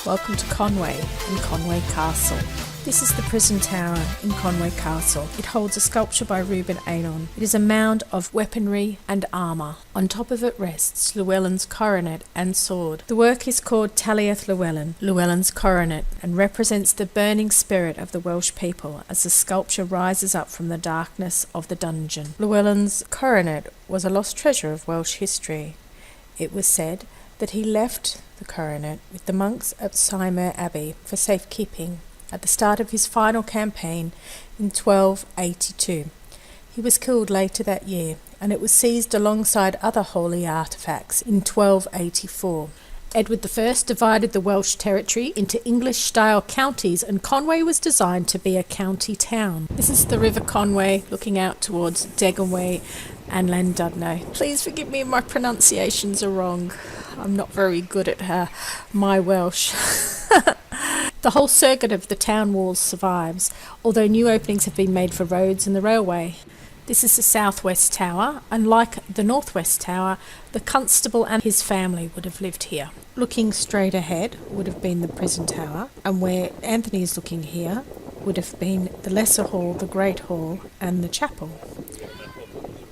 Welcome to Conwy and Conwy Castle. This is the prison tower in Conwy Castle. It holds a sculpture by Reuben Anon. It is a mound of weaponry and armour. On top of it rests Llewellyn's coronet and sword. The work is called Taliath Llewellyn's coronet, and represents the burning spirit of the Welsh people as the sculpture rises up from the darkness of the dungeon. Llewellyn's coronet was a lost treasure of Welsh history. It was said that he left the coronet with the monks at Cymer Abbey for safekeeping at the start of his final campaign in 1282. He was killed later that year, and it was seized alongside other holy artefacts in 1284. Edward I divided the Welsh territory into English-style counties, and Conwy was designed to be a county town. This is the River Conwy looking out towards Deganwy and Llandudno. Please forgive me if my pronunciations are wrong. I'm not very good at my Welsh. The whole circuit of the town walls survives, although new openings have been made for roads and the railway. This is the southwest tower, and like the northwest tower, the constable and his family would have lived here. Looking straight ahead would have been the prison tower, and where Anthony is looking here would have been the lesser hall, the great hall, and the chapel.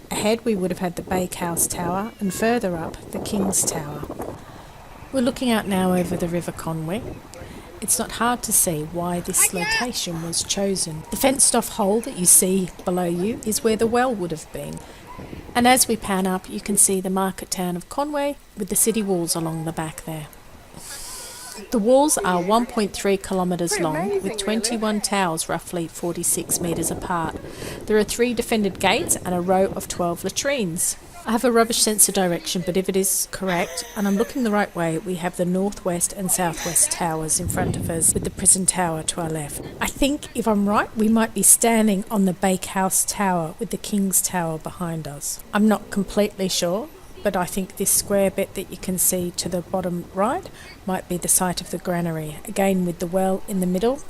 Ahead we would have had the bakehouse tower, and further up the king's tower. We're looking out now over the River Conwy. It's not hard to see why this location was chosen. The fenced-off hole that you see below you is where the well would have been. And as we pan up, you can see the market town of Conwy with the city walls along the back there. The walls are 1.3 kilometres long, with 21 towers roughly 46 metres apart. There are 3 defended gates and a row of 12 latrines. I have a rubbish sense of direction, but if it is correct, and I'm looking the right way, we have the northwest and southwest towers in front of us, with the prison tower to our left. I think, if I'm right, we might be standing on the bakehouse tower with the king's tower behind us. I'm not completely sure, but I think this square bit that you can see to the bottom right might be the site of the granary, again with the well in the middle.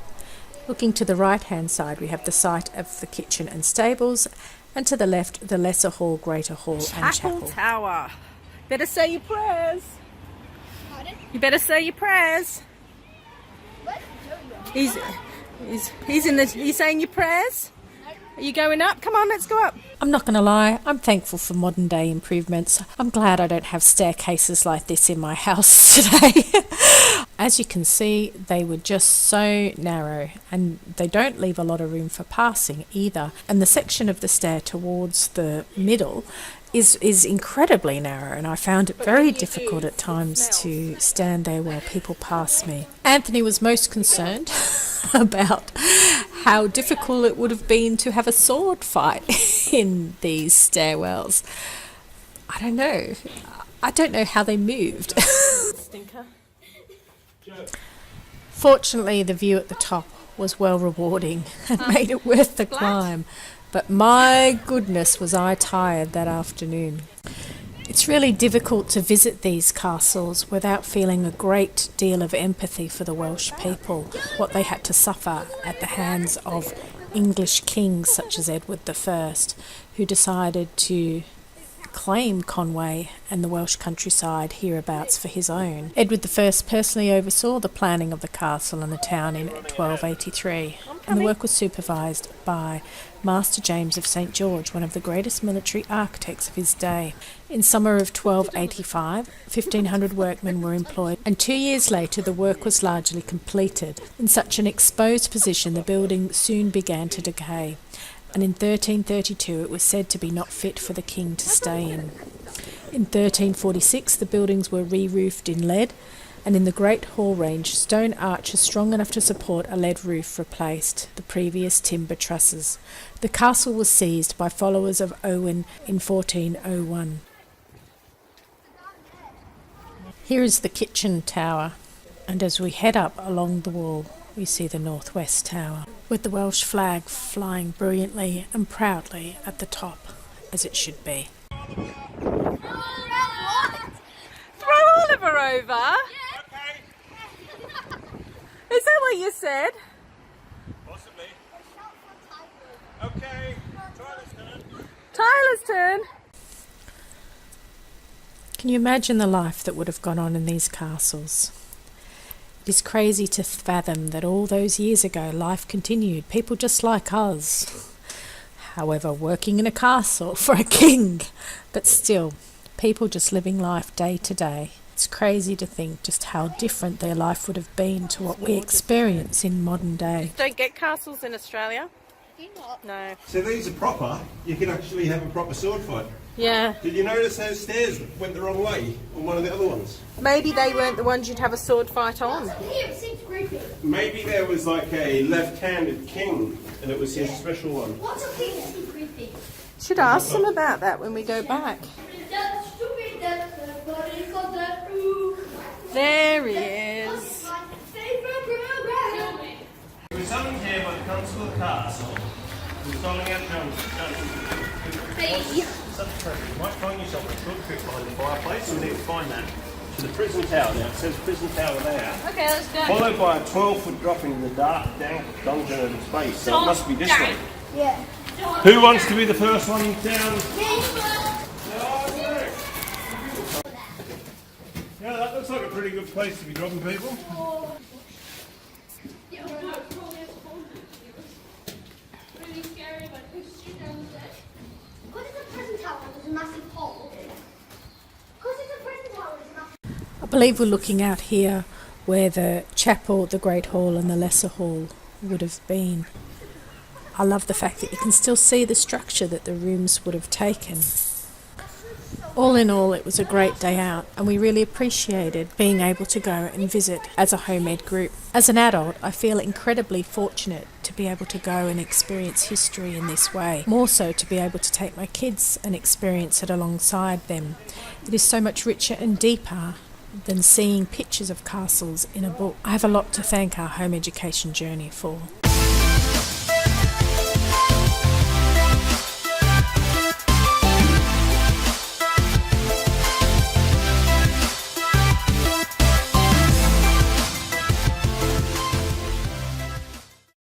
Looking to the right-hand side, we have the site of the kitchen and stables, and to the left, the lesser hall, greater hall, and chapel. Tower. Better say your prayers. Pardon? You better say your prayers. He's saying your prayers. Are you going up? Come on, let's go up. I'm not going to lie, I'm thankful for modern day improvements. I'm glad I don't have staircases like this in my house today. As you can see, they were just so narrow, and they don't leave a lot of room for passing either. And the section of the stair towards the middle is incredibly narrow, and I found it very difficult at times to stand there while people passed me. Anthony was most concerned about how difficult it would have been to have a sword fight in these stairwells. I don't know how they moved. Stinker. Fortunately, the view at the top was well rewarding and made it worth the climb. But my goodness, was I tired that afternoon. It's really difficult to visit these castles without feeling a great deal of empathy for the Welsh people, what they had to suffer at the hands of English kings such as Edward I, who decided to claim Conwy and the Welsh countryside hereabouts for his own. Edward I personally oversaw the planning of the castle and the town in 1283, and the work was supervised by Master James of St George, one of the greatest military architects of his day. In summer of 1285, 1,500 workmen were employed, and 2 years later the work was largely completed. In such an exposed position, the building soon began to decay, and in 1332 it was said to be not fit for the king to stay in. In 1346 the buildings were re-roofed in lead, and in the Great Hall range stone arches strong enough to support a lead roof replaced the previous timber trusses. The castle was seized by followers of Owen in 1401. Here is the kitchen tower, and as we head up along the wall we see the northwest tower, with the Welsh flag flying brilliantly and proudly at the top, as it should be. Throw Oliver over? Yeah. Okay. Is that what you said? Possibly. Okay. Tyler's turn. Tyler's turn. Can you imagine the life that would have gone on in these castles? It is crazy to fathom that all those years ago life continued, people just like us. However, working in a castle for a king, but still, people just living life day to day. It's crazy to think just how different their life would have been to what we experience in modern day. Don't get castles in Australia. Do you not? No. So these are proper. You can actually have a proper sword fight. Yeah. Did you notice those stairs went the wrong way on one of the other ones? Maybe they weren't the ones you'd have a sword fight on. Here, it seems creepy. Maybe there was like a left-handed king and it was his special one. What's a king? Seems creepy. Should ask them about that when we go back. There he is. We were summoned here by the council of the castle. We were calling out such pressure. You might find yourself a short trip behind the fireplace, and we need to find that. To the prison tower now. It says prison tower there. Okay, let's go. Followed by a 12-foot drop into the dark, dank dungeon of space. So it must be this way. Yeah. Who wants to be the first one down? Yeah, that looks like a pretty good place to be dropping people. Because it's a prison tower, there's a massive hole. Because it's a prison tower, there's a massive... I believe we're looking out here where the chapel, the Great Hall and the Lesser Hall would have been. I love the fact that you can still see the structure that the rooms would have taken. All in all, it was a great day out, and we really appreciated being able to go and visit as a homemade group. As an adult, I feel incredibly fortunate to be able to go and experience history in this way, more so to be able to take my kids and experience it alongside them. It is so much richer and deeper than seeing pictures of castles in a book. I have a lot to thank our home education journey for.